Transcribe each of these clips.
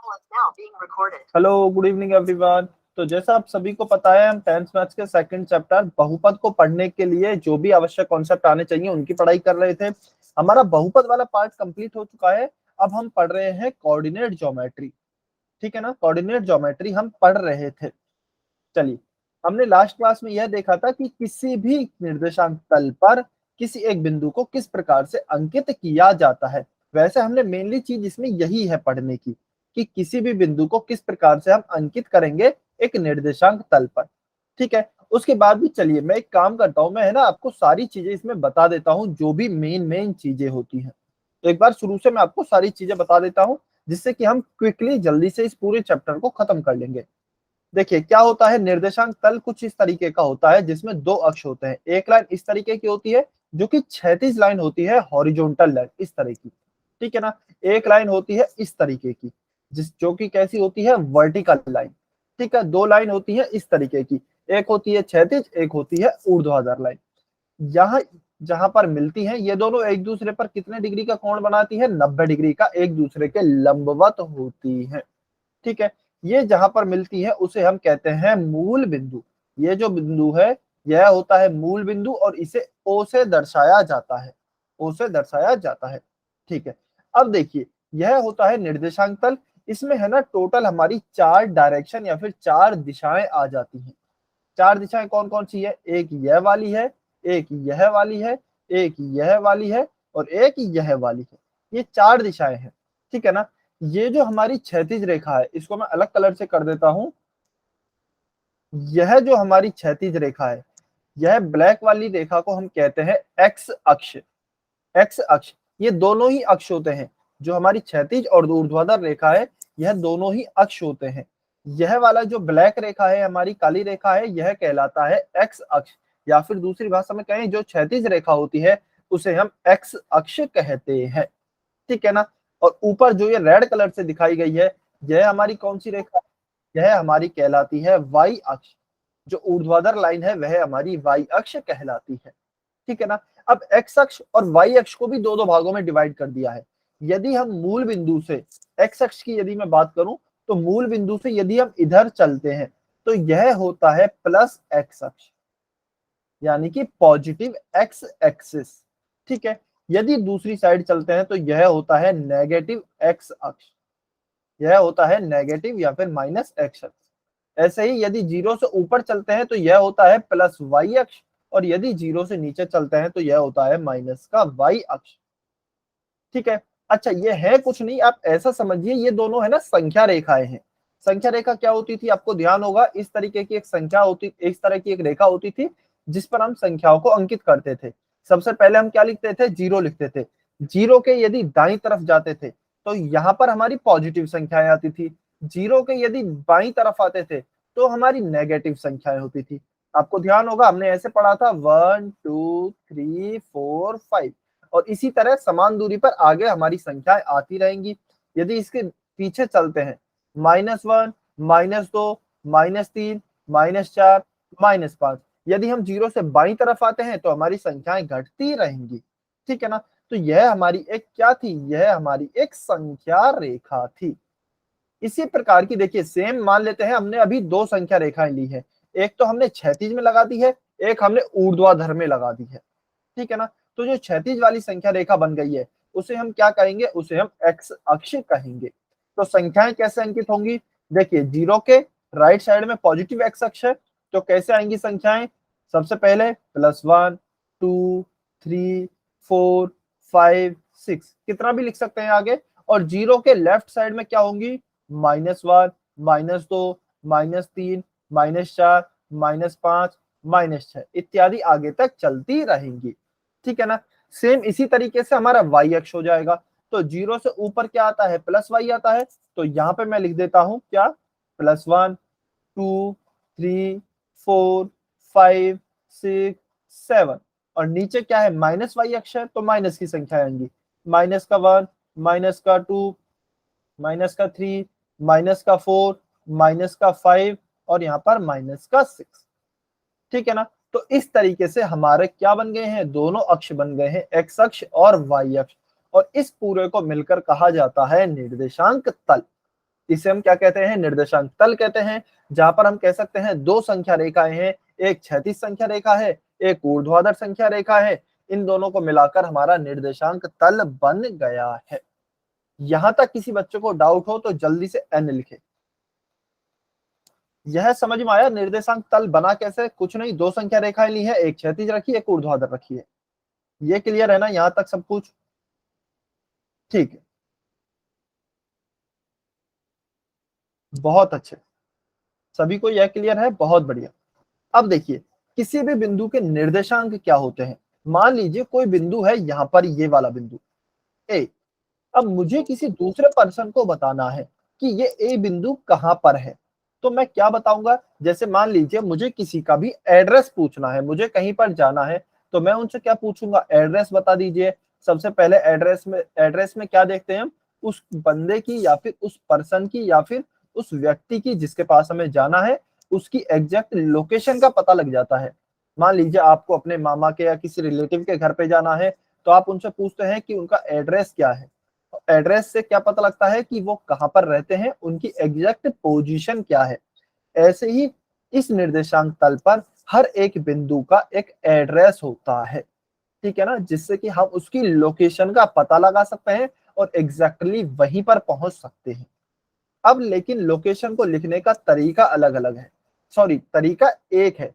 Hello, good evening everyone. तो जैसा आप सभी को पता है, हम 10th मैथ्स के सेकंड चैप्टर बहुपद को पढ़ने के लिए जो भी आवश्यक कॉन्सेप्ट आने चाहिए उनकी पढ़ाई कर रहे थे। हमारा बहुपद वाला पार्ट कंप्लीट हो चुका है। अब हम पढ़ रहे हैं कोऑर्डिनेट ज्योमेट्री। ठीक है ना, कोऑर्डिनेट ज्योमेट्री हम पढ़ रहे थे। चलिए, हमने लास्ट क्लास में यह देखा था कि किसी भी निर्देशांक तल पर किसी एक बिंदु को किस प्रकार से अंकित किया जाता है। वैसे हमने मेनली चीज इसमें यही है पढ़ने की कि किसी भी बिंदु को किस प्रकार से हम अंकित करेंगे एक निर्देशांक तल पर। ठीक है, उसके बाद भी चलिए मैं एक काम करता हूं, मैं है ना आपको सारी चीजें इसमें बता देता हूं जो भी मेन मेन चीजें होती हैं। एक बार शुरू से मैं आपको सारी चीजें बता देता हूं जिससे कि हम क्विकली जल्दी से इस पूरे चैप्टर को खत्म कर लेंगे। देखिए क्या होता है, निर्देशांक तल कुछ इस तरीके का होता है जिसमें दो अक्ष होते हैं। एक लाइन इस तरीके की होती है जो कि क्षैतिज लाइन होती है, हॉरिजॉन्टल लाइन इस तरह की। ठीक है ना, एक लाइन होती है इस तरीके की जो कि कैसी होती है, वर्टिकल लाइन। ठीक है, दो लाइन होती है इस तरीके की, एक होती है क्षैतिज, एक होती है ऊर्ध्वाधर लाइन। यहाँ जहां पर मिलती हैं ये दोनों एक दूसरे पर कितने डिग्री का कोण बनाती है, 90 डिग्री का, एक दूसरे के लंबवत होती है। ठीक है, ये जहां पर मिलती है उसे हम कहते हैं मूल बिंदु। ये जो बिंदु है यह होता है मूल बिंदु और इसे ओ से दर्शाया जाता है, ओ से दर्शाया जाता है। ठीक है, अब देखिए यह होता है निर्देशांक तल। इसमें है ना टोटल हमारी चार डायरेक्शन या फिर चार दिशाएं आ जाती हैं। चार दिशाएं कौन कौन सी है, एक यह वाली है, एक यह वाली है, एक यह वाली है और एक यह वाली है। ये चार दिशाएं हैं। ठीक है ना, ये जो हमारी क्षैतिज रेखा है इसको मैं अलग कलर से कर देता हूं। यह जो हमारी क्षैतिज रेखा है, यह ब्लैक वाली रेखा को हम कहते हैं एक्स अक्ष। एक्स अक्ष, ये दोनों ही अक्ष होते हैं। जो हमारी क्षैतिज और ऊर्ध्वाधर रेखा है यह दोनों ही अक्ष होते हैं। यह वाला जो ब्लैक रेखा है, हमारी काली रेखा है, यह कहलाता है एक्स अक्ष, या फिर दूसरी भाषा में कहें जो क्षैतिज रेखा होती है उसे हम एक्स अक्ष कहते हैं। ठीक है ना, और ऊपर जो ये रेड कलर से दिखाई गई है यह हमारी कौन सी रेखा, यह हमारी कहलाती है वाई अक्ष। जो ऊर्ध्वाधर लाइन है वह हमारी वाई अक्ष कहलाती है। ठीक है ना, अब एक्स अक्ष और वाई अक्ष को भी दो दो भागों में डिवाइड कर दिया है। यदि हम मूल बिंदु से एक्स अक्ष की यदि मैं बात करूं तो मूल बिंदु से यदि हम इधर चलते हैं तो यह होता है प्लस एक्स अक्ष, यानी कि पॉजिटिव एक्स एक्सिस। ठीक है, यदि दूसरी साइड चलते हैं तो यह होता है नेगेटिव एक्स अक्ष, यह होता है नेगेटिव या फिर माइनस एक्स अक्ष। ऐसे ही यदि जीरो से ऊपर चलते हैं तो यह होता है प्लस वाई अक्ष, और यदि जीरो से नीचे चलते हैं तो यह होता है माइनस का वाई अक्ष। ठीक है, अच्छा ये है कुछ नहीं, आप ऐसा समझिए ये दोनों है ना संख्या रेखाएं हैं। संख्या रेखा क्या होती थी, आपको ध्यान होगा, इस तरीके की एक संख्या होती, इस तरह की एक रेखा होती थी जिस पर हम संख्याओं को अंकित करते थे। सबसे पहले हम क्या लिखते थे, जीरो लिखते थे। जीरो के यदि दाईं तरफ जाते थे तो यहाँ पर हमारी पॉजिटिव संख्याएं आती थी। जीरो के यदि बाईं तरफ आते थे तो हमारी नेगेटिव संख्याएं होती थी। आपको ध्यान होगा हमने ऐसे पढ़ा था 1 2 3 4 5, और इसी तरह समान दूरी पर आगे हमारी संख्याएं आती रहेंगी। यदि इसके पीछे चलते हैं, -1, -2, -3, -4, -5, यदि हम जीरो से बाईं तरफ आते हैं तो हमारी संख्याएं घटती रहेंगी। ठीक है ना, तो यह हमारी एक क्या थी, यह हमारी एक संख्या रेखा थी। इसी प्रकार की देखिए सेम मान लेते हैं हमने अभी दो संख्या रेखाएं ली है, एक तो हमने क्षैतिज में लगा दी है, एक हमने ऊर्ध्वाधर में लगा दी है। ठीक है ना, तो जो क्षैतिज वाली संख्या रेखा बन गई है उसे हम क्या कहेंगे, उसे हम एक्स अक्ष कहेंगे। तो संख्याएं कैसे अंकित होंगी, देखिए जीरो के राइट साइड में पॉजिटिव एक्स अक्ष है, तो कैसे आएंगी संख्याएं, सबसे पहले +1 2 3 4 5 6, कितना भी लिख सकते हैं आगे। और जीरो के लेफ्ट साइड में क्या होंगी, -1 -2 -3 -4 -5 -6 इत्यादि आगे तक चलती रहेंगी। ठीक है ना, सेम इसी तरीके से हमारा वाई अक्ष हो जाएगा। तो जीरो से ऊपर क्या आता है, प्लस वाई आता है, तो यहाँ पे मैं लिख देता हूं क्या, +1 2 3 4 5 6 7, और नीचे क्या है, माइनस वाई अक्ष है तो माइनस की संख्या आएंगी, -1 -2 -3 -4 -5 और यहाँ पर -6। ठीक है ना, तो इस तरीके से हमारे क्या बन गए हैं, दोनों अक्ष बन गए हैं, एक्स अक्ष और वाई अक्ष, और इस पूरे को मिलकर कहा जाता है निर्देशांक तल। इसे हम क्या कहते हैं, निर्देशांक तल कहते हैं, जहां पर हम कह सकते हैं दो संख्या रेखाएं हैं, एक क्षैतिज संख्या रेखा है, एक ऊर्ध्वाधर संख्या रेखा है, इन दोनों को मिलाकर हमारा निर्देशांक तल बन गया है। यहां तक किसी बच्चे को डाउट हो तो जल्दी से एन लिखे। यह समझ में आया निर्देशांक तल बना कैसे? कुछ नहीं, दो संख्या रेखाएं ली है, एक क्षैतिज रखी है, एक ऊर्ध्वाधर रखी है। ये क्लियर है ना यहां तक सब कुछ? ठीक है, बहुत अच्छे, सभी को यह क्लियर है, बहुत बढ़िया। अब देखिए, किसी भी बिंदु के निर्देशांक क्या होते हैं। मान लीजिए कोई बिंदु है यहां पर, ये वाला बिंदु ए। अब मुझे किसी दूसरे पर्सन को बताना है कि ये ए बिंदु कहां पर है, तो मैं क्या बताऊंगा? जैसे मान लीजिए मुझे किसी का भी एड्रेस पूछना है, मुझे कहीं पर जाना है, तो मैं उनसे क्या पूछूंगा? एड्रेस बता दीजिए। सबसे पहले एड्रेस में क्या देखते हैं हम? उस बंदे की या फिर उस पर्सन की या फिर उस व्यक्ति की जिसके पास हमें जाना है, उसकी एग्जैक्ट लोकेशन का पता लग जाता है। मान लीजिए आपको अपने मामा के या किसी रिलेटिव के घर पे जाना है, तो आप उनसे पूछते हैं कि उनका एड्रेस क्या है। एड्रेस से क्या पता लगता है कि वो कहां पर रहते हैं, उनकी एग्जैक्ट पोजीशन क्या है। ऐसे ही इस निर्देशांक तल पर हर एक बिंदु का एक एड्रेस होता है, ठीक है ना, जिससे कि हम उसकी लोकेशन का पता लगा सकते हैं और एग्जैक्टली वहीं पर पहुंच सकते हैं। अब लेकिन लोकेशन को लिखने का तरीका अलग अलग है, सॉरी तरीका एक है,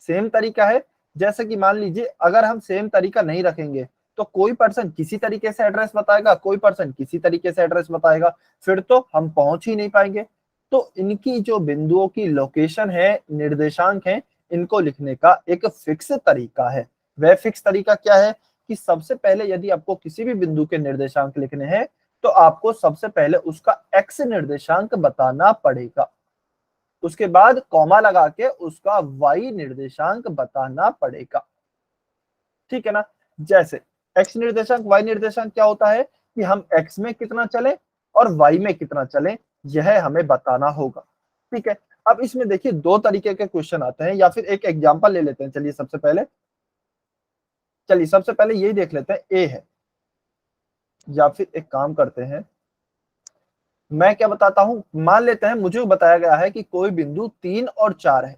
सेम तरीका है। जैसे कि मान लीजिए अगर हम सेम तरीका नहीं रखेंगे तो कोई पर्सन किसी तरीके से एड्रेस बताएगा, कोई पर्सन किसी तरीके से एड्रेस बताएगा, फिर तो हम पहुंच ही नहीं पाएंगे। तो इनकी जो बिंदुओं की लोकेशन है, निर्देशांक है, इनको लिखने का एक फिक्स तरीका है। वह फिक्स तरीका क्या है कि सबसे पहले यदि आपको किसी भी बिंदु के निर्देशांक लिखने हैं तो आपको सबसे पहले उसका एक्स निर्देशांक बताना पड़ेगा, उसके बाद कॉमा लगा के उसका वाई निर्देशांक बताना पड़ेगा, ठीक है ना। जैसे एक्स निर्देशांक वाई निर्देशांक क्या होता है कि हम एक्स में कितना चले और वाई में कितना चले, यह हमें बताना होगा, ठीक है। अब इसमें देखिए दो तरीके के क्वेश्चन आते हैं, या फिर एक एग्जांपल ले लेते हैं। चलिए सबसे पहले यही देख लेते हैं, ए है, या फिर एक काम करते हैं, मैं क्या बताता हूं, मान लेते हैं मुझे बताया गया है कि कोई बिंदु 3 और 4 है,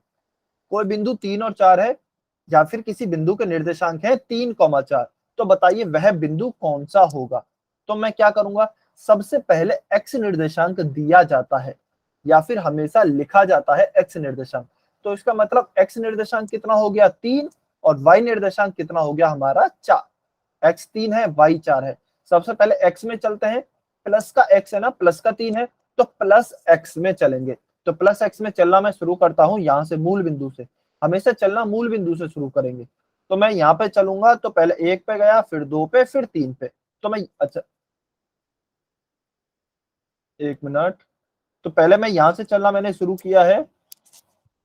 कोई बिंदु 3 और 4 है, या फिर किसी बिंदु के निर्देशांक है 3, 4। तो बताइए वह बिंदु कौन सा होगा। तो मैं क्या करूंगा, सबसे पहले एक्स निर्देशांक दिया जाता है या फिर हमेशा लिखा जाता है एक्स निर्देशांक। तो इसका मतलब एक्स निर्देशांक कितना हो गया 3, और वाई निर्देशांक कितना हो गया हमारा 4। एक्स 3 है, वाई 4 है। सबसे पहले एक्स में चलते हैं, प्लस का एक्स है ना, प्लस का 3 है, तो प्लस एक्स में चलेंगे। तो प्लस एक्स में चलना मैं शुरू करता हूं यहां से, मूल बिंदु से। हमेशा चलना मूल बिंदु से शुरू करेंगे। तो मैं यहाँ पे चलूंगा, तो पहले 1 पे गया, फिर 2 पे, फिर 3 पे। तो मैं अच्छा, 1 मिनट। तो पहले मैं यहां से चलना मैंने शुरू किया है,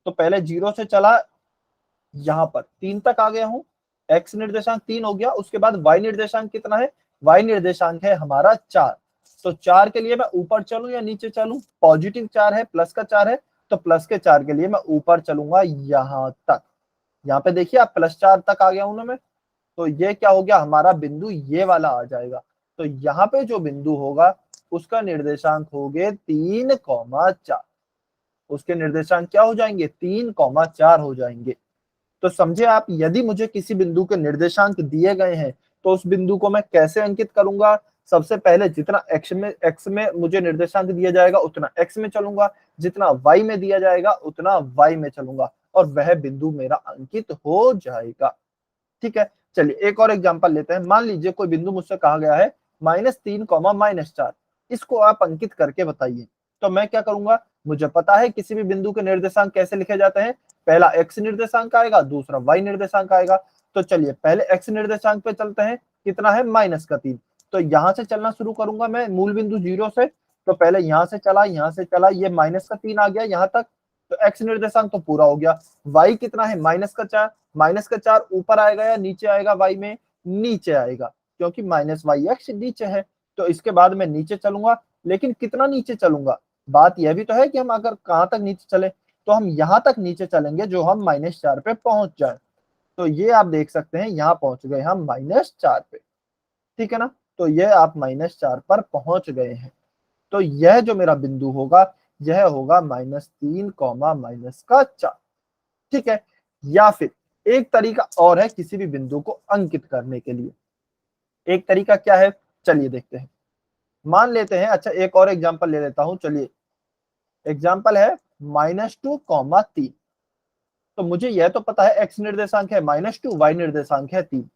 तो पहले 0 से चला, यहाँ पर 3 तक आ गया हूँ। एक्स निर्देशांक 3 हो गया, उसके बाद वाई निर्देशांक कितना है, वाई निर्देशांक है हमारा 4। तो 4 के लिए मैं ऊपर चलूं या नीचे चलूं? पॉजिटिव 4 है, प्लस का 4 है, तो प्लस के 4 के लिए मैं ऊपर चलूंगा यहां तक। यहाँ पे देखिए आप, +4 तक आ गया हूं ना मैं। तो ये क्या हो गया हमारा बिंदु, ये वाला आ जाएगा। तो यहाँ पे जो बिंदु होगा उसका निर्देशांक हो गए 3, 4। उसके निर्देशांक क्या हो जाएंगे, 3, 4 हो जाएंगे। तो समझे आप, यदि मुझे किसी बिंदु के निर्देशांक दिए गए हैं तो उस बिंदु को मैं कैसे अंकित करूंगा? सबसे पहले जितना एक्स में मुझे निर्देशांक दिया जाएगा उतना एक्स में चलूंगा, जितना वाई में दिया जाएगा उतना वाई में चलूंगा, और वह बिंदु मेरा अंकित हो जाएगा, ठीक है। चलिए एक और एग्जांपल लेते हैं। मान लीजिए कोई बिंदु मुझसे कहा गया है -3, -4, इसको आप अंकित करके बताइए। तो मैं क्या करूंगा, मुझे पता है किसी भी बिंदु के निर्देशांक कैसे लिखे जाते हैं, पहला एक्स निर्देशांक आएगा, दूसरा वाई निर्देशांक आएगा। तो चलिए पहले एक्स निर्देशांक पे चलते हैं, कितना है -3। तो यहां से चलना शुरू करूंगा मैं मूल बिंदु 0 से। तो पहले यहां से चला, यहां से चला, ये -3 आ गया यहां तक। तो एक्स निर्देशांक तो पूरा हो गया। वाई कितना है, -4। -4 ऊपर आएगा या नीचे आएगा, वाई में नीचे आएगा, क्योंकि -y(x) नीचे है। तो इसके बाद मैं नीचे चलूंगा, लेकिन कितना नीचे चलूंगा, बात यह भी तो है कि हम अगर कहां तक नीचे चले, तो हम यहां तक नीचे चलेंगे जो हम -4 पे पहुंच जाए। तो ये आप देख सकते हैं, यहां पहुंच गए हम -4 पे, ठीक है ना। तो ये आप -4 पर पहुंच गए हैं। तो यह जो मेरा बिंदु होगा यह होगा -3 -4। ठीक है। या फिर एक तरीका और है किसी भी बिंदु को अंकित करने के लिए। एक तरीका क्या है, चलिए देखते हैं। मान लेते हैं, अच्छा एक और एग्जांपल ले लेता हूं। चलिए एग्जांपल है -2, 3। तो मुझे यह तो पता है x निर्देशांक है -2, y निर्देशांक है 3।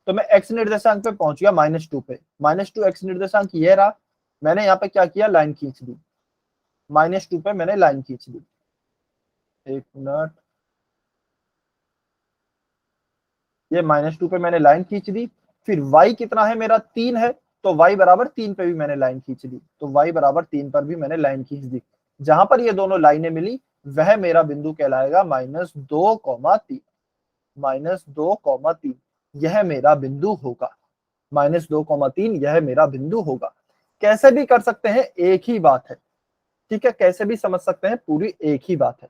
तो मैं x निर्देशांक पे पहुंच गया -2 पे। -2 x निर्देशांक ये रहा। मैंने यहाँ पे क्या किया, लाइन खींच दी। -2 पे मैंने लाइन खींच दी। एक मिनट, ये -2 पे मैंने लाइन खींच दी। फिर y कितना है मेरा, 3 है। तो y बराबर 3 पे भी मैंने लाइन खींच दी। तो y बराबर 3 पर भी मैंने लाइन खींच दी। जहां पर ये दोनों लाइनें मिली वह मेरा बिंदु कहलाएगा -2, 3। -2, 3 यह मेरा बिंदु होगा। -2, 3 यह मेरा बिंदु होगा। कैसे भी कर सकते हैं, एक ही बात है। ठीक है, कैसे भी समझ सकते हैं, पूरी एक ही बात है।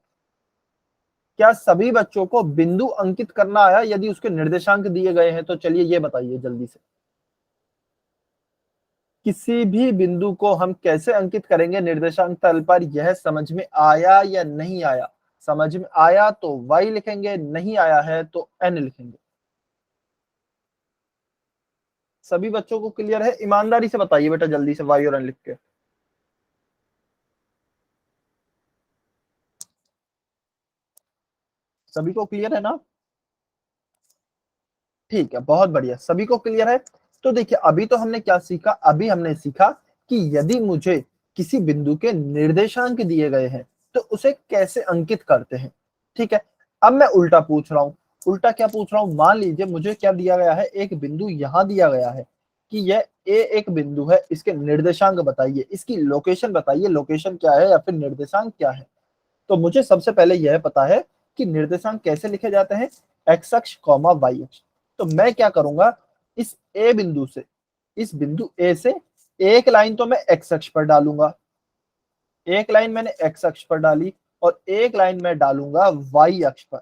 क्या सभी बच्चों को बिंदु अंकित करना आया यदि उसके निर्देशांक दिए गए हैं? तो चलिए ये बताइए जल्दी से। किसी भी बिंदु को हम कैसे अंकित करेंगे निर्देशांक तल पर, यह समझ में आया या नहीं आया? समझ में आया तो y लिखेंगे, नहीं आया है तो n लिखेंगे। सभी बच्चों को क्लियर है? ईमानदारी से बताइए बेटा जल्दी से y और n लिख के। सभी को क्लियर है ना? ठीक है, बहुत बढ़िया, सभी को क्लियर है। तो देखिए अभी तो हमने क्या सीखा, अभी हमने सीखा कि यदि मुझे किसी बिंदु के निर्देशांक दिए गए हैं तो उसे कैसे अंकित करते हैं। ठीक है, अब मैं उल्टा पूछ रहा हूं। उल्टा क्या पूछ रहा हूं, मान लीजिए मुझे क्या दिया गया है, एक बिंदु यहां दिया गया है कि यह ए एक बिंदु है, इसके निर्देशांक बताइए, इसकी लोकेशन बताइए, लोकेशन क्या है या फिर निर्देशांक क्या है। तो मुझे सबसे पहले यह पता है कि निर्देशांक कैसे लिखे जाते हैं, एक्स अक्ष कॉमा वाई अक्ष। तो मैं क्या करूंगा, इस ए बिंदु से, इस बिंदु ए से एक लाइन तो मैं एक्स अक्ष पर डालूंगा, एक लाइन मैंने एक्स अक्ष पर डाली, और एक लाइन मैं डालूंगा वाई अक्ष पर।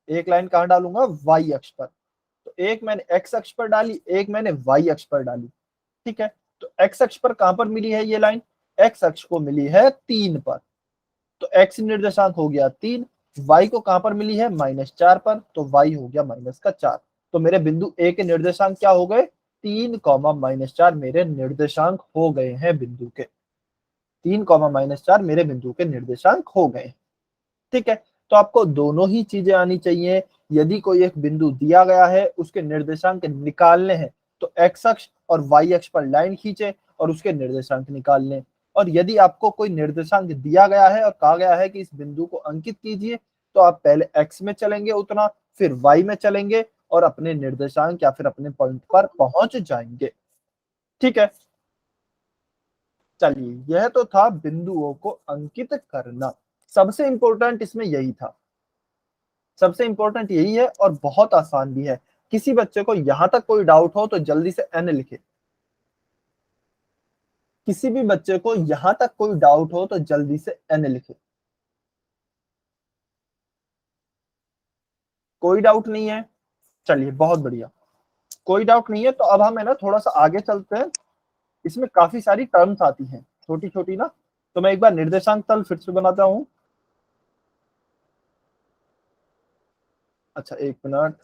एक लाइन कहां डालूंगा, वाई अक्ष पर। तो एक मैंने एक्स अक्ष पर डाली, एक मैंने वाई अक्ष पर डाली। ठीक है, तो एक्स अक्ष पर कहां पर मिली है ये लाइन, एक्स अक्ष को मिली है 3 पर। तो x निर्देशांक हो गया 3। y को कहां पर मिली है, -4 पर। तो y हो गया -4। तो मेरे बिंदु ए के निर्देशांक क्या हो गए, 3, -4 मेरे निर्देशांक हो गए हैं बिंदु के। 3, -4 मेरे बिंदु के निर्देशांक हो गए। ठीक है, तो आपको दोनों ही चीजें आनी चाहिए। यदि कोई एक बिंदु दिया गया है, उसके निर्देशांक निकालने हैं, तो एक्स अक्ष और वाई अक्ष पर लाइन खींचे और उसके निर्देशांक निकाल लें। और यदि आपको कोई निर्देशांक दिया गया है और कहा गया है कि इस बिंदु को अंकित कीजिए, तो आप पहले एक्स में चलेंगे उतना, फिर वाई में चलेंगे और अपने निर्देशांक या फिर अपने पॉइंट पर पहुंच जाएंगे। ठीक है, चलिए यह तो था बिंदुओं को अंकित करना। सबसे इंपॉर्टेंट इसमें यही था, सबसे इंपॉर्टेंट यही है और बहुत आसान भी है। किसी बच्चे को यहां तक कोई डाउट हो तो जल्दी से एन लिखे। किसी भी बच्चे को यहां तक कोई डाउट हो तो जल्दी से एन लिखे। कोई डाउट नहीं है, चलिए बहुत बढ़िया। कोई डाउट नहीं है तो अब हम है ना थोड़ा सा आगे चलते हैं। इसमें काफी सारी टर्म्स आती हैं छोटी छोटी ना। तो मैं एक बार निर्देशांक तल फिर से बनाता हूं। अच्छा एक मिनट,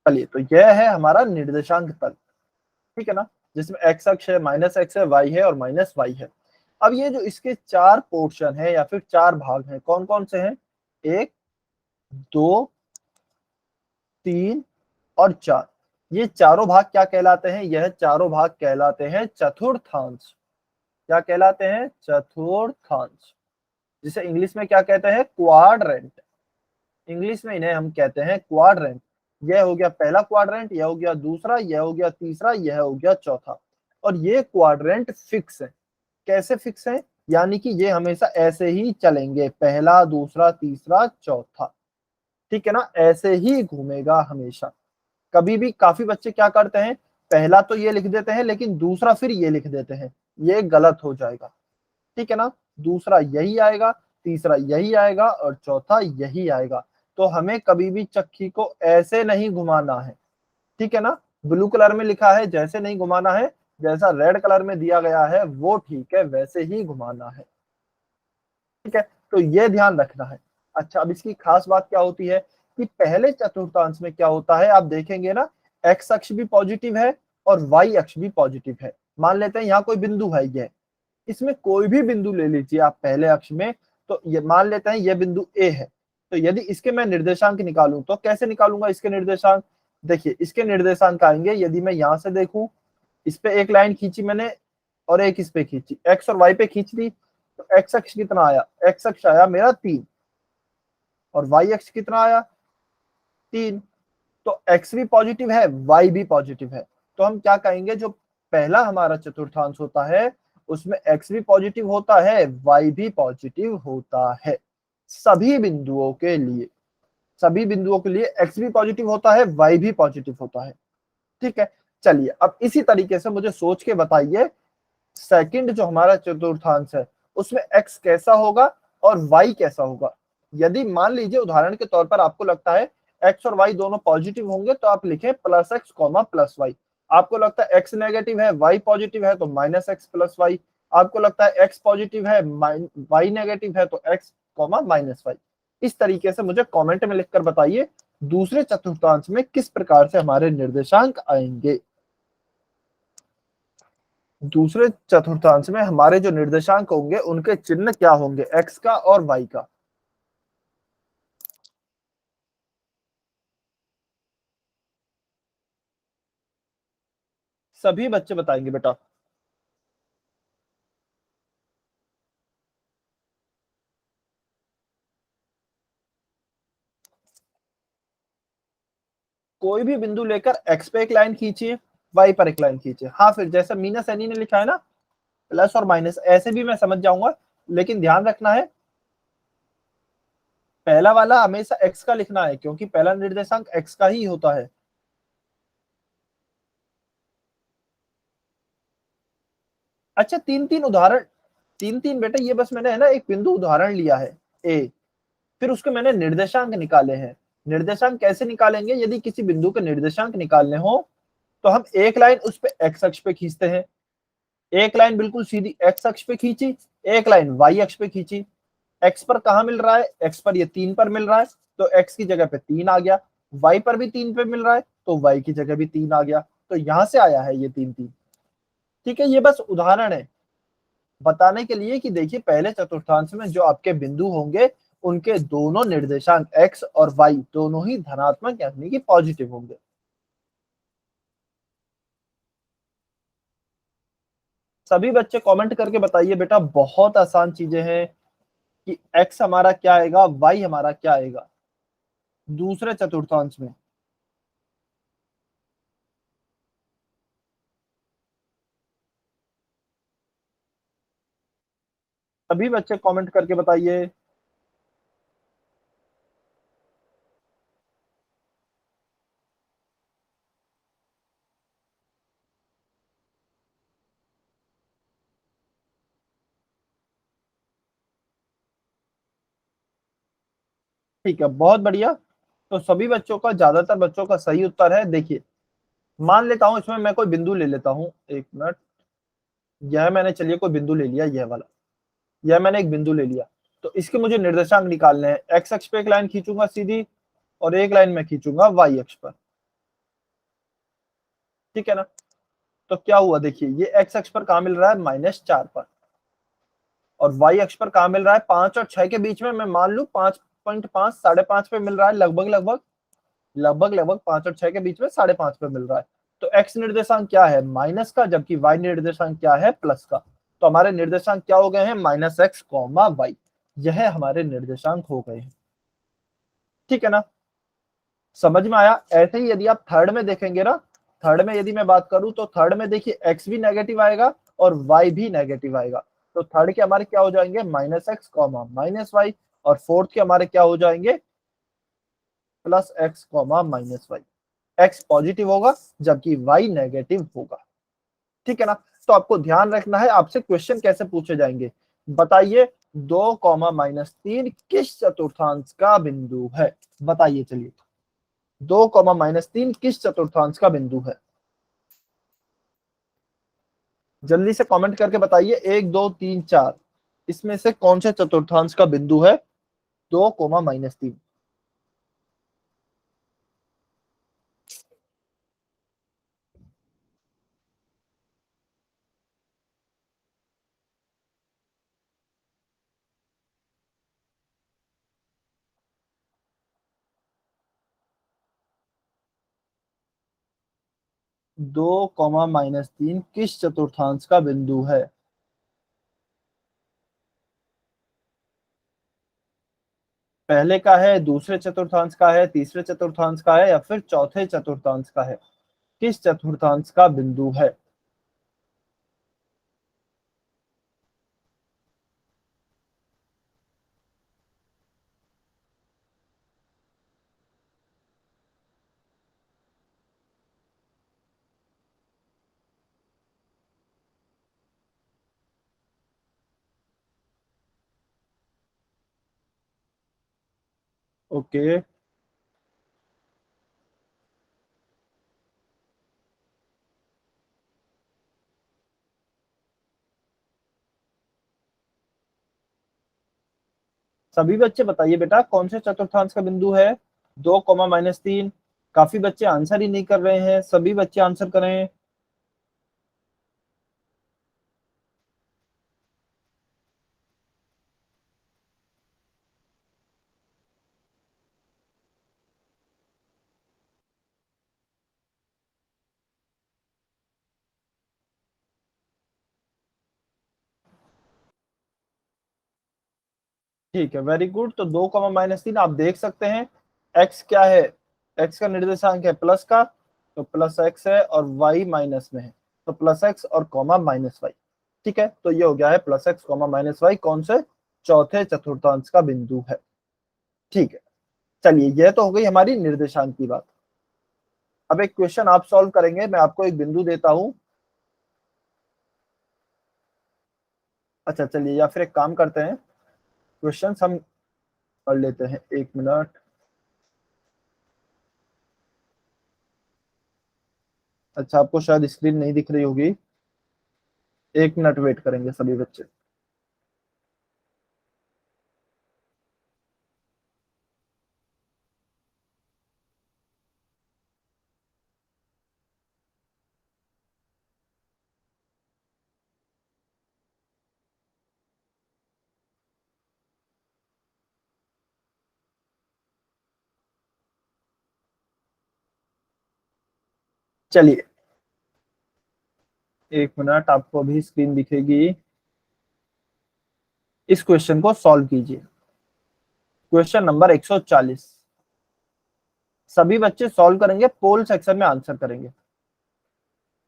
चलिए तो यह है हमारा निर्देशांक तल। ठीक है ना, जिसमें एक्स अक्ष है, -x है, वाई है और -y है। अब ये जो इसके 4 पोर्शन है या फिर 4 भाग हैं, कौन कौन से हैं, 1, 2, 3 और 4। ये चारों भाग क्या कहलाते हैं, यह चारों भाग कहलाते हैं चतुर्थांश। क्या कहलाते हैं, चतुर्थांश। जिसे इंग्लिश में क्या कहते हैं, क्वाड्रेंट। इंग्लिश में इन्हें हम कहते हैं क्वाड्रेंट। यह हो गया पहला क्वाड्रेंट, यह हो गया दूसरा, यह हो गया तीसरा, यह हो गया चौथा। और ये क्वाड्रेंट फिक्स है। कैसे फिक्स है, यानी कि ये हमेशा ऐसे ही चलेंगे, पहला दूसरा तीसरा चौथा। ठीक है ना, ऐसे ही घूमेगा हमेशा। कभी भी काफी बच्चे क्या करते हैं, पहला तो ये लिख देते हैं लेकिन दूसरा फिर ये लिख देते हैं, ये गलत हो जाएगा। ठीक है ना, दूसरा यही आएगा, तीसरा यही आएगा और चौथा यही आएगा। तो हमें कभी भी चक्की को ऐसे नहीं घुमाना है। ठीक है ना, ब्लू कलर में लिखा है जैसे नहीं घुमाना है, जैसा रेड कलर में दिया गया है वो ठीक है, वैसे ही घुमाना है। ठीक है, तो ये ध्यान रखना है। अच्छा, अब इसकी खास बात क्या होती है कि पहले चतुर्थांश में क्या होता है, आप देखेंगे ना, एक्स अक्ष भी पॉजिटिव है और वाई अक्ष भी पॉजिटिव है। मान लेते हैं यहाँ कोई बिंदु है, ये इसमें कोई भी बिंदु ले लीजिए आप पहले अक्ष में, तो ये मान लेते हैं ये बिंदु ए है, तो यदि इसके मैं निर्देशांक निकालूं तो कैसे निकालूंगा इसके निर्देशांक? देखिए इसके निर्देशांक आएंगे, यदि मैं यहां से देखूं, इस पे एक लाइन खींची मैंने और एक इस पे खींची, एक्स और वाई पे खींच दी, तो एक्स अक्ष कितना आया, एक्स अक्ष आया मेरा 3 और वाई अक्ष कितना आया 3। तो एक्स भी पॉजिटिव है, वाई भी पॉजिटिव है, तो हम क्या कहेंगे, जो पहला हमारा चतुर्थांश होता है उसमें एक्स भी पॉजिटिव होता है, वाई भी पॉजिटिव होता है। सभी बिंदुओं के लिए, सभी बिंदुओं के लिए एक्स भी पॉजिटिव होता है, वाई भी पॉजिटिव होता है। ठीक है, चलिए अब इसी तरीके से मुझे सोच के बताइए, सेकंड जो हमारा चतुर्थांश है उसमें एक्स कैसा होगा और वाई कैसा होगा। यदि मान लीजिए उदाहरण के तौर पर आपको लगता है एक्स और वाई दोनों पॉजिटिव होंगे, तो आप लिखें plus x comma plus y. आपको लगता है एक्स नेगेटिव है, वाई पॉजिटिव है, तो माइनस एक्स प्लस वाई। आपको लगता है एक्स पॉजिटिव है, वाई नेगेटिव है, तो एक्स कॉमा माइनस वाई। इस तरीके से मुझे कमेंट में लिखकर बताइए दूसरे चतुर्थांश में किस प्रकार से हमारे निर्देशांक आएंगे। दूसरे चतुर्थांश में हमारे जो निर्देशांक होंगे उनके चिन्ह क्या होंगे, एक्स का और वाई का। सभी बच्चे बताएंगे बेटा। कोई भी बिंदु लेकर एक्स पे एक लाइन खींचिए, वाई पर एक लाइन खींचिए। हाँ, फिर जैसा मीना सैनी ने लिखा है ना, प्लस और माइनस, ऐसे भी मैं समझ जाऊंगा, लेकिन ध्यान रखना है पहला वाला हमेशा एक्स का लिखना है, क्योंकि पहला निर्देशांक एक्स का ही होता है। अच्छा, तीन तीन उदाहरण, तीन तीन बेटा, ये बस मैंने है ना एक बिंदु उदाहरण लिया है ए, फिर उसके मैंने निर्देशांक निकाले हैं। निर्देशांक कैसे निकालेंगे, यदि किसी बिंदु के निर्देशांक निकालने हो तो हम एक लाइन उस पे एक्स अक्ष पे खींचते हैं, एक लाइन बिल्कुल सीधी एक्स अक्ष पे खींची, एक लाइन वाई अक्ष पे खींची। एक्स पर कहां मिल रहा है, एक्स पर ये 3 पर मिल रहा है, तो एक्स की जगह पे 3 आ गया। वाई पर भी 3 पे मिल रहा है, तो वाई की जगह भी 3 आ गया। तो यहां से आया है ये 3 3। ठीक है, ये बस उदाहरण है बताने के लिए कि देखिए पहले चतुर्थांश में जो आपके बिंदु होंगे उनके दोनों निर्देशांक एक्स और वाई दोनों ही धनात्मक यानी कि पॉजिटिव होंगे। सभी बच्चे कमेंट करके बताइए बेटा, बहुत आसान चीजें हैं कि एक्स हमारा क्या आएगा, वाई हमारा क्या आएगा दूसरे चतुर्थांश में। सभी बच्चे कमेंट करके बताइए। ठीक है, बहुत बढ़िया। तो सभी बच्चों का, ज्यादातर बच्चों का सही उत्तर है। देखिए मान लेता हूं इसमें मैं कोई बिंदु ले लेता हूं, एक मिनट, यह मैंने, चलिए कोई बिंदु ले लिया, यह वाला, यह मैंने एक बिंदु ले लिया। तो इसके मुझे निर्देशांक निकालने हैं, एक्स अक्ष पे एक लाइन खींचूंगा सीधी और एक लाइन में खींचूंगा वाई अक्ष पर। ठीक है ना, तो क्या हुआ, देखिए ये एक्स अक्ष पर कहां मिल रहा है, -4 पर, और वाई अक्ष पर कहां मिल रहा है, 5 और 6 के बीच में, मैं मान लू 5.5 5.5 पे मिल रहा है, लगभग लगभग, लगभग लगभग 5 और 6 के बीच में 5.5 पे मिल रहा है। तो एक्स निर्देशांक क्या है, माइनस का, जबकि वाई निर्देशांक क्या है, प्लस का। तो हमारे निर्देशांक क्या हो गए हैं, -x कॉमा वाई, यह हमारे निर्देशांक हो गए हैं। ठीक है ना, समझ में आया। ऐसे ही यदि आप थर्ड में देखेंगे ना, थर्ड में यदि मैं बात करूं तो थर्ड में देखिए एक्स भी नेगेटिव आएगा और वाई भी नेगेटिव आएगा। तो थर्ड के हमारे क्या हो जाएंगे, -x कॉमा -y, और फोर्थ के हमारे क्या हो जाएंगे, +x comma -y। X positive होगा जबकि वाई नेगेटिव होगा। ठीक है ना, तो आपको ध्यान रखना है, आपसे क्वेश्चन कैसे पूछे जाएंगे, बताइए 2, -3 किस चतुर्थांश का बिंदु है। बताइए, चलिए 2, -3 किस चतुर्थांश का बिंदु है। जल्दी से कमेंट करके बताइए, 1 2 3 4 इसमें से कौन से चतुर्थांश का बिंदु है 2, -3। 2, -3 किस चतुर्थांश का बिंदु है? पहले का है, दूसरे चतुर्थांश का है, तीसरे चतुर्थांश का है, या फिर चौथे चतुर्थांश का है? किस चतुर्थांश का बिंदु है? ओके, सभी बच्चे बताइए बेटा, कौन से चतुर्थांश का बिंदु है 2, -3। काफी बच्चे आंसर ही नहीं कर रहे हैं, सभी बच्चे आंसर करें। ठीक है, वेरी गुड। तो 2, -3 आप देख सकते हैं। एक्स क्या है? एक्स का निर्देशांक है प्लस का, तो प्लस एक्स है, और वाई माइनस में है, तो प्लस एक्स और कॉमा माइनस वाई। ठीक है, तो ये हो गया है plus x comma minus y कौन से? चौथे चतुर्थांश का बिंदु है। ठीक है, चलिए, यह तो हो गई हमारी निर्देशांक की बात। अब एक क्वेश्चन आप सॉल्व करेंगे, मैं आपको एक बिंदु देता हूं। अच्छा चलिए, या फिर एक काम करते हैं, क्वेश्चन हम कर लेते हैं। 1 मिनट। अच्छा, आपको शायद स्क्रीन नहीं दिख रही होगी, 1 मिनट वेट करेंगे सभी बच्चे। चलिए, 1 मिनट, आपको अभी स्क्रीन दिखेगी। इस क्वेश्चन को सॉल्व कीजिए। Question number 140। सभी बच्चे सॉल्व करेंगे, पोल सेक्शन में आंसर करेंगे।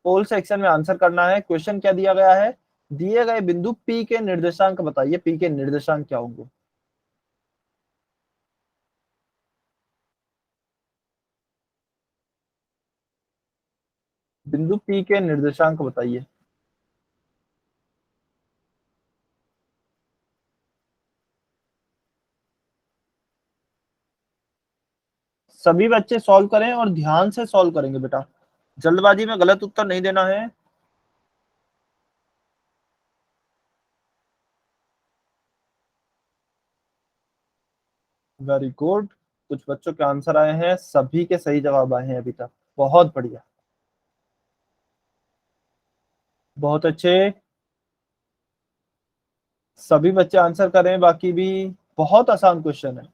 पोल सेक्शन में आंसर करना है। क्वेश्चन क्या दिया गया है? दिए गए बिंदु पी के निर्देशांक बताइए, पी के निर्देशांक क्या होंगे? बिंदु पी के निर्देशांक बताइए। सभी बच्चे सॉल्व करें और ध्यान से सॉल्व करेंगे बेटा, जल्दबाजी में गलत उत्तर नहीं देना है। Very good. कुछ बच्चों के आंसर आए हैं, सभी के सही जवाब आए हैं अभी तक। बहुत बढ़िया, बहुत अच्छे। सभी बच्चे आंसर करें, बाकी भी। बहुत आसान क्वेश्चन है।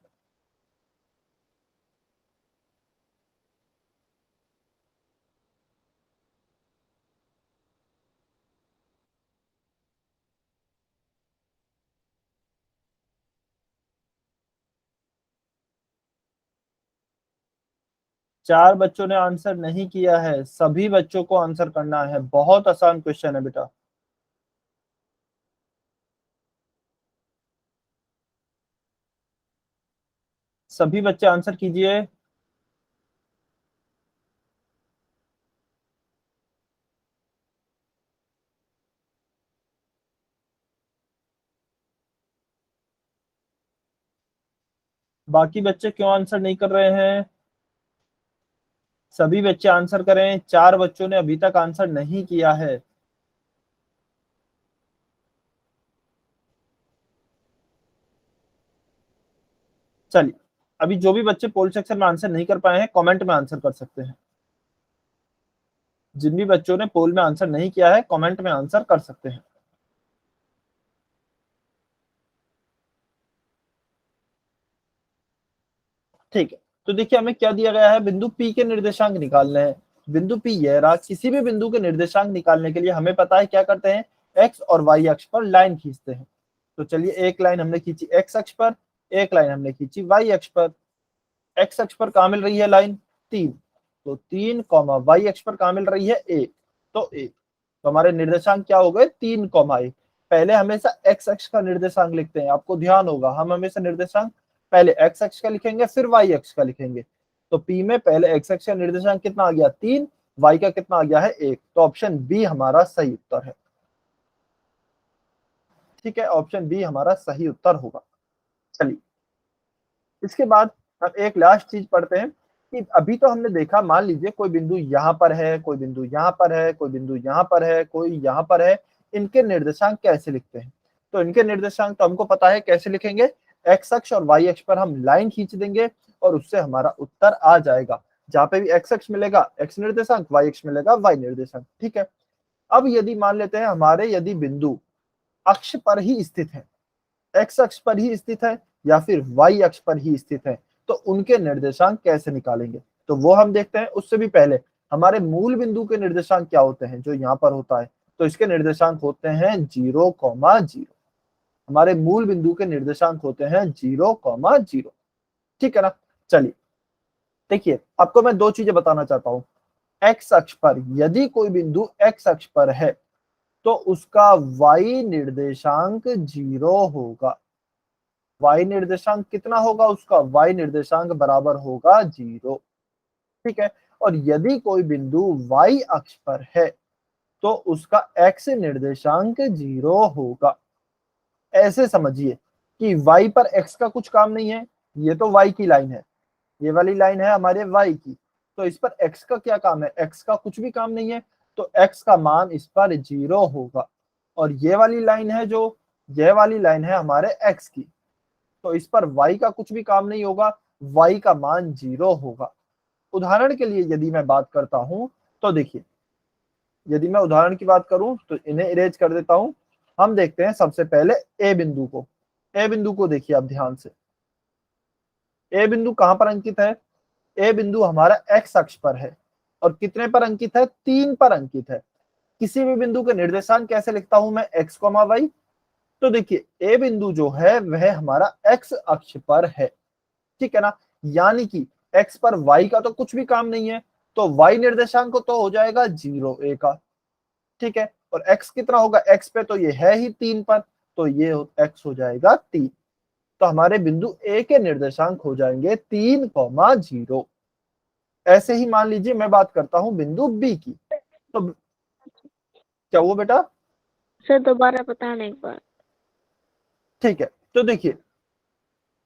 4 बच्चों ने आंसर नहीं किया है, सभी बच्चों को आंसर करना है। बहुत आसान क्वेश्चन है बेटा। सभी बच्चे आंसर कीजिए। बाकी बच्चे क्यों आंसर नहीं कर रहे हैं? सभी बच्चे आंसर करें, 4 बच्चों ने अभी तक आंसर नहीं किया है। चलिए, अभी जो भी बच्चे पोल सेक्शन में आंसर नहीं कर पाए हैं कमेंट में आंसर कर सकते हैं। जिन भी बच्चों ने पोल में आंसर नहीं किया है कमेंट में आंसर कर सकते हैं। ठीक है, तो देखिए हमें क्या दिया गया है, बिंदु P के निर्देशांक निकालने हैं। बिंदु P यह रहा। किसी भी बिंदु के निर्देशांक निकालने के लिए हमें पता है क्या करते हैं, एक्स और वाई अक्ष पर लाइन खींचते हैं। तो चलिए, एक लाइन हमने खींची एक्स अक्ष पर, एक लाइन हमने खींची वाई अक्ष पर। एक्स अक्ष पर कहाँ मिल रही है लाइन, 3, तो 3 कॉमा वाई अक्ष पर कहाँ मिल रही है 1, तो 1। तो हमारे निर्देशांक क्या हो गए, 3 कॉमा 1। पहले हमेशा एक्स अक्ष का निर्देशांक लिखते हैं, आपको ध्यान होगा हम हमेशा निर्देशांक पहले एक्स अक्ष का लिखेंगे फिर वाई अक्ष का लिखेंगे। तो पी में पहले एक्स अक्ष का निर्देशांक कितना आ गया 3, वाई का कितना आ गया है 1, तो ऑप्शन बी हमारा सही उत्तर है। ठीक है, ऑप्शन बी हमारा सही उत्तर होगा। चलिए, इसके बाद हम एक लास्ट चीज पढ़ते हैं कि अभी तो हमने देखा, मान लीजिए कोई बिंदु यहाँ पर है, कोई बिंदु यहाँ पर है, कोई बिंदु यहाँ पर है, कोई यहाँ पर है, इनके निर्देशांक कैसे लिखते हैं। तो इनके निर्देशांक तो हमको पता है कैसे लिखेंगे, एक्स अक्ष और वाई अक्ष पर हम लाइन खींच देंगे और उससे हमारा उत्तर आ जाएगा। जहां पे भी एक्स अक्ष मिलेगा एक्स निर्देशांक, वाई अक्ष मिलेगा वाई निर्देशांक। ठीक है, अब यदि मान लेते हैं हमारे यदि बिंदु अक्ष पर ही स्थित है, एक्स अक्ष पर ही स्थित है या फिर वाई अक्ष पर ही स्थित है, तो उनके निर्देशांक कैसे निकालेंगे, तो वो हम देखते हैं। उससे भी पहले हमारे मूल बिंदु के निर्देशांक क्या होते हैं, जो यहाँ पर होता है, तो इसके निर्देशांक होते हैं 0,0। हमारे मूल बिंदु के निर्देशांक होते हैं 0,0। ठीक है ना। चलिए देखिए, आपको मैं दो चीजें बताना चाहता हूं। एक्स अक्ष पर यदि कोई बिंदु एक्स अक्ष पर है तो उसका वाई निर्देशांक 0 होगा। वाई निर्देशांक कितना होगा उसका, वाई निर्देशांक बराबर होगा 0। ठीक है, और यदि कोई बिंदु वाई अक्ष पर है तो उसका एक्स निर्देशांक 0 होगा। ऐसे समझिए कि वाई पर एक्स का कुछ काम नहीं है, ये तो वाई की लाइन है, ये वाली लाइन है हमारे वाई की, तो इस पर एक्स का क्या काम है, एक्स का कुछ भी काम नहीं है, तो एक्स का मान इस पर 0 होगा। और ये वाली लाइन है जो, ये वाली लाइन है हमारे एक्स की, तो इस पर y का कुछ भी काम नहीं होगा, y का मान 0 होगा। उदाहरण के लिए यदि मैं बात करता हूं तो देखिए, यदि मैं उदाहरण की बात करूं तो इन्हें इरेज कर देता हूं। हम देखते हैं सबसे पहले ए बिंदु को। ए बिंदु को देखिए आप ध्यान से, ए बिंदु कहां पर अंकित है, ए बिंदु हमारा एक्स अक्ष पर है और कितने पर अंकित है, 3 पर अंकित है। किसी भी बिंदु के निर्देशांक कैसे लिखता हूं मैं, एक्स कॉमा वाई। तो देखिए ए बिंदु जो है वह हमारा एक्स अक्ष पर है। ठीक है ना, यानी कि एक्स पर वाई का तो कुछ भी काम नहीं है, तो वाई निर्देशांक तो हो जाएगा 0 ए का। ठीक है, और एक्स कितना होगा, एक्स पे तो ये है ही 3 पर, तो ये एक्स हो जाएगा 3। तो हमारे बिंदु ए के निर्देशांक हो जाएंगे 3,0। ऐसे ही मान लीजिए मैं बात करता हूं बिंदु बी की, तो क्या हुआ बेटा, सर दोबारा बताना एक बार। ठीक है, तो देखिए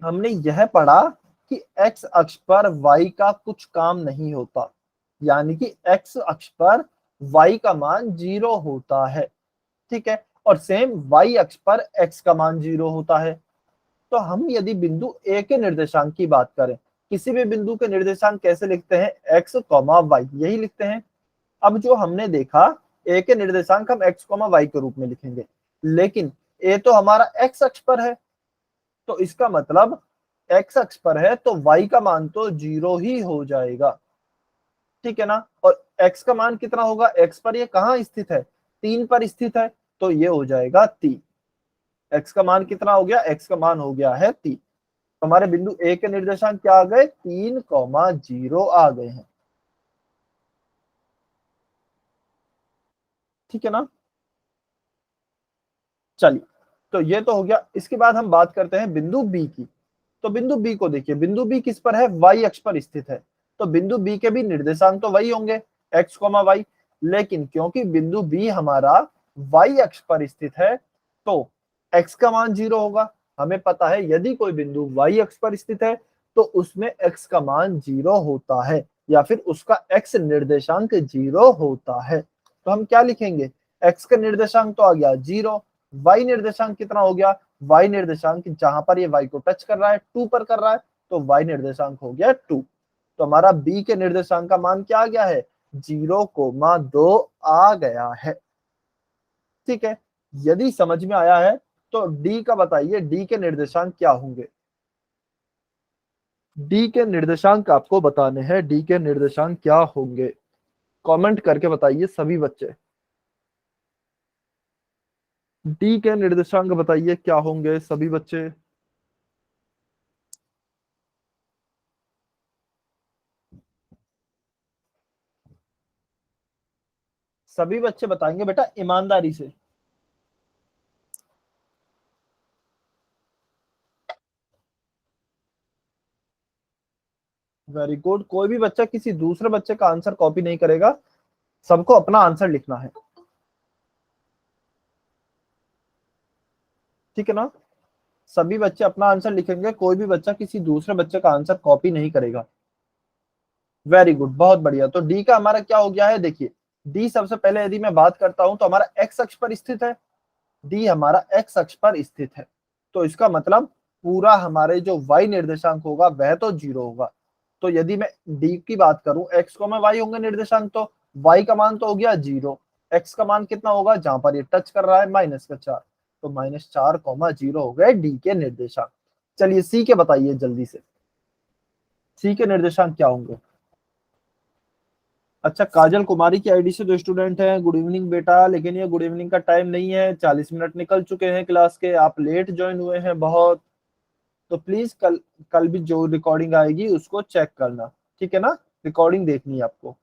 हमने यह पढ़ा कि एक्स अक्ष पर y का कुछ काम नहीं होता, यानी कि एक्स अक्ष पर y का मान 0 होता है। ठीक है, और सेम y अक्ष पर x का मान 0 होता है। तो हम यदि बिंदु a के निर्देशांक की बात करें, किसी भी बिंदु के निर्देशांक कैसे लिखते हैं, x, y, यही लिखते हैं। अब जो हमने देखा, a के निर्देशांक हम x, y के रूप में लिखेंगे, लेकिन a तो हमारा x अक्ष पर है, तो इसका मतलब एक्स अक्ष पर है तो y का मान तो 0 ही हो जाएगा। ठीक है ना, और x का मान कितना होगा, x पर ये कहाँ स्थित है, 3 पर स्थित है, तो ये हो जाएगा 3। x का मान कितना हो गया, x का मान हो गया है 3। तो हमारे बिंदु ए के निर्देशांक क्या आ गए, 3,0 आ गए हैं। ठीक है ना। चलिए, तो ये तो हो गया। इसके बाद हम बात करते हैं बिंदु बी की। तो बिंदु बी को देखिए, बिंदु बी किस पर है, वाई अक्ष पर स्थित है, तो बिंदु बी के भी निर्देशांक तो वही होंगे, एक्स कॉमा वाई। लेकिन क्योंकि बिंदु बी हमारा वाई अक्ष पर स्थित है तो एक्स का मान 0 होगा। हमें पता है यदि कोई बिंदु वाई अक्ष पर स्थित है तो उसमें एक्स का मान 0 होता है, या फिर उसका एक्स निर्देशांक 0 होता है। तो हम क्या लिखेंगे, एक्स का निर्देशांक तो आ गया 0, वाई निर्देशांक कितना हो गया, वाई निर्देशांक जहां पर ये वाई को टच कर रहा है 2 पर कर रहा है, तो y निर्देशांक हो गया 2। तो हमारा b के निर्देशांक का मान क्या आ गया है, 0,2 आ गया है। ठीक है, यदि समझ में आया है तो d का बताइए, d के निर्देशांक क्या होंगे। डी के निर्देशांक आपको बताने हैं, डी के निर्देशांक क्या होंगे, कमेंट करके बताइए सभी बच्चे। डी के निर्देशांक बताइए क्या होंगे सभी बच्चे। सभी बच्चे बताएंगे बेटा ईमानदारी से। वेरी गुड, कोई भी बच्चा किसी दूसरे बच्चे का आंसर कॉपी नहीं करेगा, सबको अपना आंसर लिखना है, ठीक है ना। सभी बच्चे अपना आंसर लिखेंगे, कोई भी बच्चा किसी दूसरे बच्चे का आंसर कॉपी नहीं करेगा। वेरी गुड, बहुत बढ़िया। तो डी का हमारा क्या हो गया है, देखिए डी सबसे पहले यदि मैं बात करता हूं तो हमारा एक्स अक्ष पर स्थित है, डी हमारा एक्स अक्ष पर स्थित है। तो इसका मतलब पूरा हमारे जो y निर्देशांक होगा वह तो 0 होगा। तो यदि मैं d की बात करूं, x को मैं y होंगे निर्देशांक, तो y का मान तो हो गया 0, x का मान कितना होगा, जहां पर ये टच कर रहा है -4, तो -4,0 हो गए d के निर्देशांक। चलिए c के बताइए जल्दी से, c के निर्देशांक क्या होंगे। अच्छा, काजल कुमारी की आईडी से जो स्टूडेंट है, गुड इवनिंग बेटा, लेकिन ये गुड इवनिंग का टाइम नहीं है, 40 मिनट निकल चुके हैं क्लास के, आप लेट ज्वाइन हुए हैं बहुत। तो प्लीज कल कल भी जो रिकॉर्डिंग आएगी उसको चेक करना, ठीक है ना, रिकॉर्डिंग देखनी है आपको।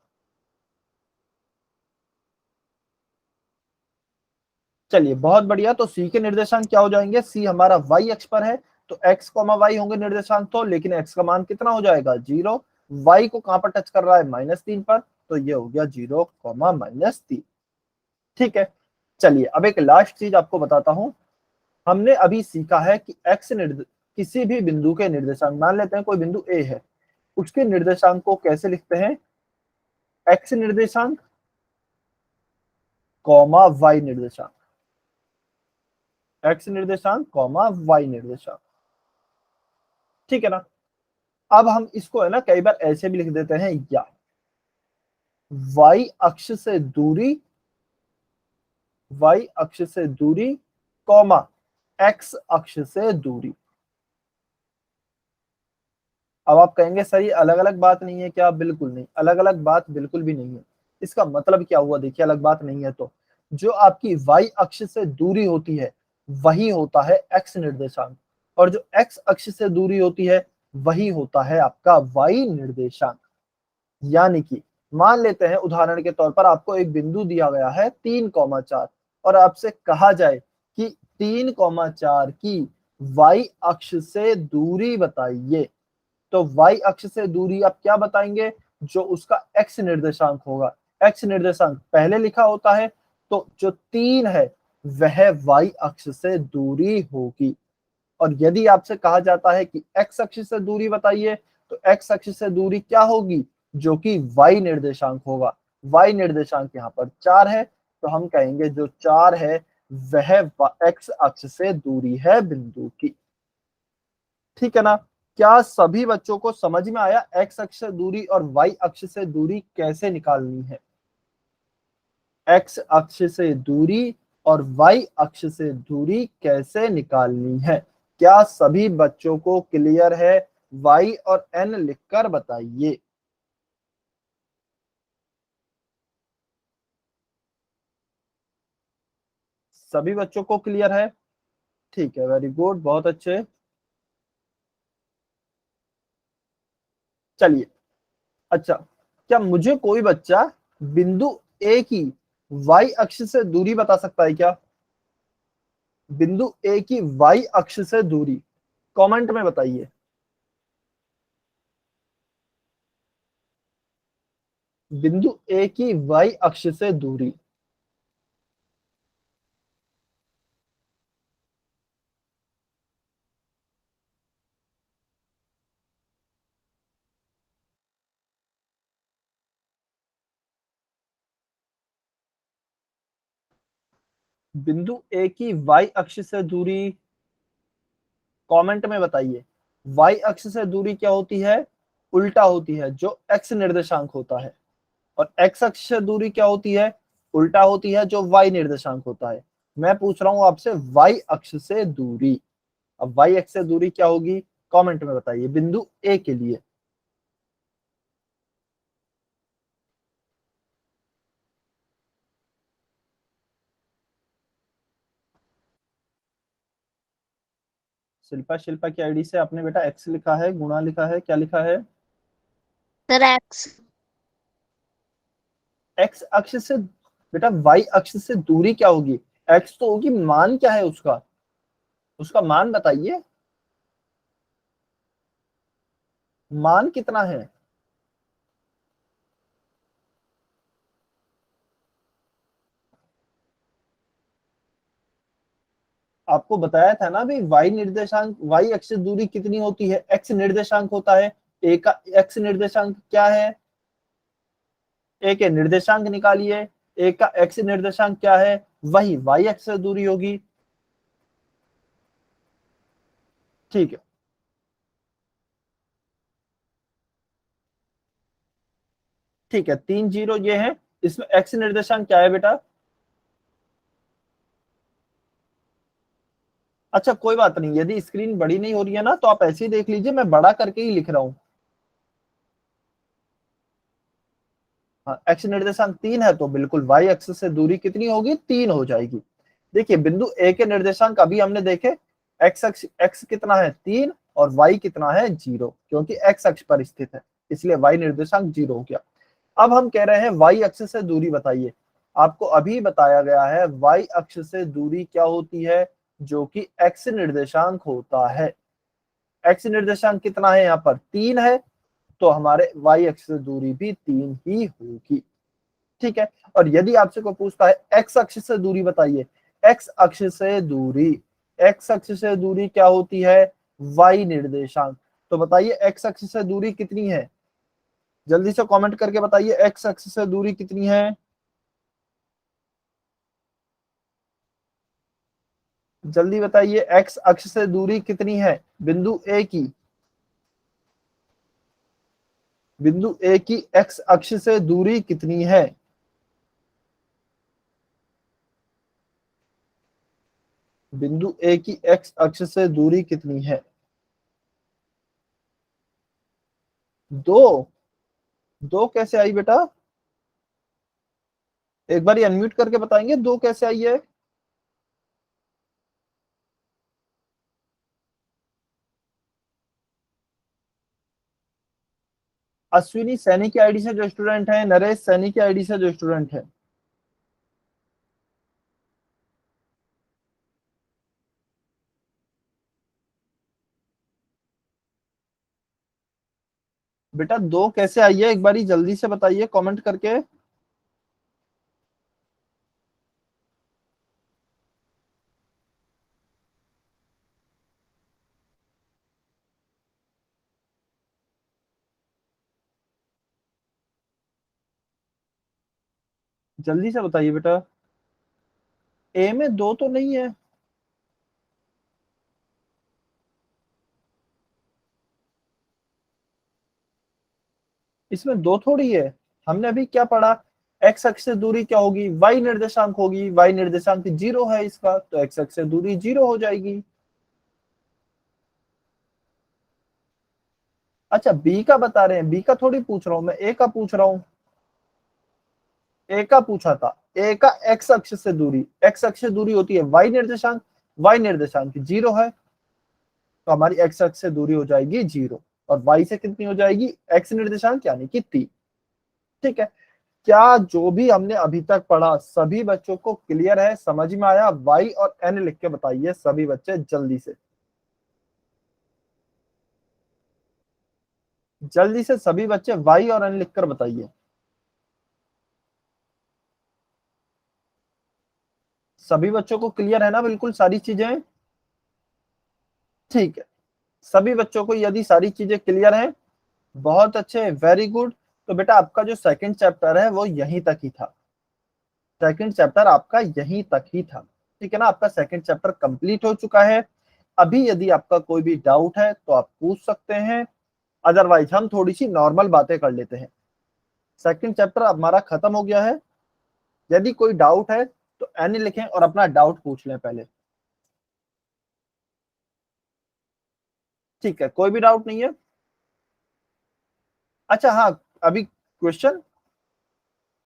चलिए बहुत बढ़िया, तो सी के निर्देशांक क्या हो जाएंगे, सी हमारा वाई अक्ष पर है, तो एक्स कॉमा वाई होंगे निर्देशांक, तो लेकिन एक्स का मान कितना हो जाएगा 0, वाई को कहां पर टच कर रहा है -3 पर, तो ये हो गया 0,-3। ठीक है, चलिए अब एक लास्ट चीज आपको बताता हूं। हमने अभी सीखा है कि किसी भी बिंदु के निर्देशांक, मान लेते हैं कोई बिंदु ए है, उसके निर्देशांक को कैसे लिखते हैं, एक्स निर्देशांक कॉमा वाई निर्देशांक, एक्स निर्देशांक कॉमा वाई निर्देशांक, ठीक है ना। अब हम इसको है ना कई बार ऐसे भी लिख देते हैं, या वाई अक्ष से दूरी, वाई अक्ष से दूरी कॉमा एक्स अक्ष से दूरी। अब आप कहेंगे सही अलग अलग बात नहीं है क्या, बिल्कुल नहीं, अलग अलग बात बिल्कुल भी नहीं है। इसका मतलब क्या हुआ, देखिए अलग बात नहीं है तो जो आपकी वाई अक्ष से दूरी होती है वही होता है एक्स निर्देशांक, और जो एक्स अक्ष से दूरी होती है वही होता है आपका वाई निर्देशांक। यानी कि मान लेते हैं उदाहरण के तौर पर आपको एक बिंदु दिया गया है 3,4, और आपसे कहा जाए कि 3,4 की वाई अक्ष से दूरी बताइए, तो y अक्ष से दूरी आप क्या बताएंगे, जो उसका x निर्देशांक होगा। x निर्देशांक पहले लिखा होता है, तो जो 3 है वह y अक्ष से दूरी होगी। और यदि आपसे कहा जाता है कि x अक्ष से दूरी बताइए, तो x अक्ष से दूरी क्या होगी, जो कि y निर्देशांक होगा। y निर्देशांक यहाँ पर 4 है, तो हम कहेंगे जो 4 है वह x अक्ष से दूरी है बिंदु की, ठीक है ना। क्या सभी बच्चों को समझ में आया एक्स अक्ष से दूरी और वाई अक्ष से दूरी कैसे निकालनी है, एक्स अक्ष से दूरी और वाई अक्ष से दूरी कैसे निकालनी है, क्या सभी बच्चों को क्लियर है, वाई और एन लिखकर बताइए। सभी बच्चों को क्लियर है, ठीक है, वेरी गुड, बहुत अच्छे। चलिए, अच्छा, क्या मुझे कोई बच्चा बिंदु ए की वाई अक्ष से दूरी बता सकता है क्या, बिंदु ए की वाई अक्ष से दूरी, कमेंट में बताइए। बिंदु ए की वाई अक्ष से दूरी, बिंदु ए की वाई अक्ष से दूरी कमेंट में बताइए। वाई अक्ष से दूरी क्या होती है, उल्टा होती है, जो एक्स निर्देशांक होता है। और एक्स अक्ष से दूरी क्या होती है, उल्टा होती है, जो वाई निर्देशांक होता है। मैं पूछ रहा हूं आपसे वाई अक्ष से दूरी। अब वाई अक्ष से दूरी क्या होगी, कमेंट में बताइए बिंदु ए के लिए। शिल्पा, शिल्पा की आईडी से आपने बेटा एक्स लिखा है, गुणा लिखा है, क्या लिखा है? Sir x. एक्स अक्ष से बेटा वाई अक्ष से दूरी क्या होगी, एक्स तो होगी, मान क्या है उसका, उसका मान बताइए, मान कितना है? आपको बताया था ना भी वाई निर्देशांक, वाई अक्ष से दूरी कितनी होती है, एक्स निर्देशांक होता है। ए का एक्स निर्देशांक क्या है, ए के निर्देशांक निकालिए, ए का एक्स निर्देशांक क्या है, वही वाई अक्ष से दूरी होगी। ठीक है, ठीक है, 3 0 ये है। इसमें एक्स निर्देशांक क्या है बेटा? अच्छा कोई बात नहीं, यदि स्क्रीन बड़ी नहीं हो रही है ना तो आप ऐसे ही देख लीजिए, मैं बड़ा करके ही लिख रहा हूँ। हाँ, एक्स निर्देशांक 3 है तो बिल्कुल वाई अक्ष से दूरी कितनी होगी, 3 हो जाएगी। देखिए बिंदु ए के निर्देशांक अभी हमने देखे, एक्स अक्ष, एक्स कितना है 3 और वाई कितना है 0, क्योंकि एक्स अक्ष पर स्थित है, इसलिए वाई निर्देशांक 0 हो गया। अब हम कह रहे हैं वाई अक्ष से दूरी बताइए। आपको अभी बताया गया है वाई अक्ष से दूरी क्या होती है, जो कि एक्स निर्देशांक होता है। एक्स निर्देशांक कितना है, यहाँ पर 3 है, तो हमारे वाई अक्ष से दूरी भी 3 ही होगी। ठीक है, और यदि आपसे कोई पूछता है एक्स अक्ष से दूरी बताइए, एक्स अक्ष से दूरी, एक्स अक्ष से दूरी क्या होती है, वाई निर्देशांक। तो बताइए एक्स अक्ष से दूरी कितनी है, जल्दी से कमेंट करके बताइए एक्स अक्ष से दूरी कितनी है। जल्दी बताइए एक्स अक्ष से दूरी कितनी है बिंदु ए की, बिंदु ए की एक्स अक्ष से दूरी कितनी है? बिंदु ए की एक्स अक्ष से दूरी कितनी है? 2। 2 कैसे आई बेटा, एक बार अनम्यूट करके बताएंगे 2 कैसे आई है? अश्विनी सैनी की आईडी से जो स्टूडेंट है, नरेश सैनी की आईडी से जो स्टूडेंट है। बेटा 2 कैसे आई है, एक बारी जल्दी से बताइए कमेंट करके। जल्दी से बताइए बेटा, ए में 2 तो नहीं है। इसमें 2 थोड़ी है, हमने अभी क्या पढ़ा, एक्स अक्ष से दूरी क्या होगी, वाई निर्देशांक होगी, वाई निर्देशांक 0 है इसका, तो एक्स अक्ष से दूरी 0 हो जाएगी। अच्छा बी का बता रहे हैं, बी का थोड़ी पूछ रहा हूं मैं, ए का पूछ रहा हूं। ए का पूछा था, ए का एक्स अक्ष से दूरी, एक्स अक्ष से दूरी होती है वाई निर्देशांक, वाई निर्देशांक 0 है, तो हमारी एक्स अक्ष से दूरी हो जाएगी 0, और वाई से कितनी हो जाएगी, एक्स निर्देशांक यानी कि 3। ठीक है, क्या जो भी हमने अभी तक पढ़ा सभी बच्चों को क्लियर है, समझ में आया? वाई और एन लिख के बताइए सभी बच्चे जल्दी से, जल्दी से सभी बच्चे वाई और एन लिखकर बताइए। सभी बच्चों को क्लियर है ना बिल्कुल सारी चीजें? ठीक है, सभी बच्चों को यदि सारी चीजें क्लियर हैं, बहुत अच्छे, वेरी गुड। तो बेटा आपका जो सेकंड चैप्टर है वो यहीं तक ही था, सेकंड चैप्टर आपका यहीं तक ही था। ठीक है ना, आपका सेकंड चैप्टर कंप्लीट हो चुका है। अभी यदि आपका कोई भी डाउट है तो आप पूछ सकते हैं, अदरवाइज हम थोड़ी सी नॉर्मल बातें कर लेते हैं। सेकंड चैप्टर हमारा खत्म हो गया है। यदि कोई डाउट है तो एनी लिखें और अपना डाउट पूछ लें पहले। ठीक है, कोई भी डाउट नहीं है? अच्छा हाँ, अभी क्वेश्चन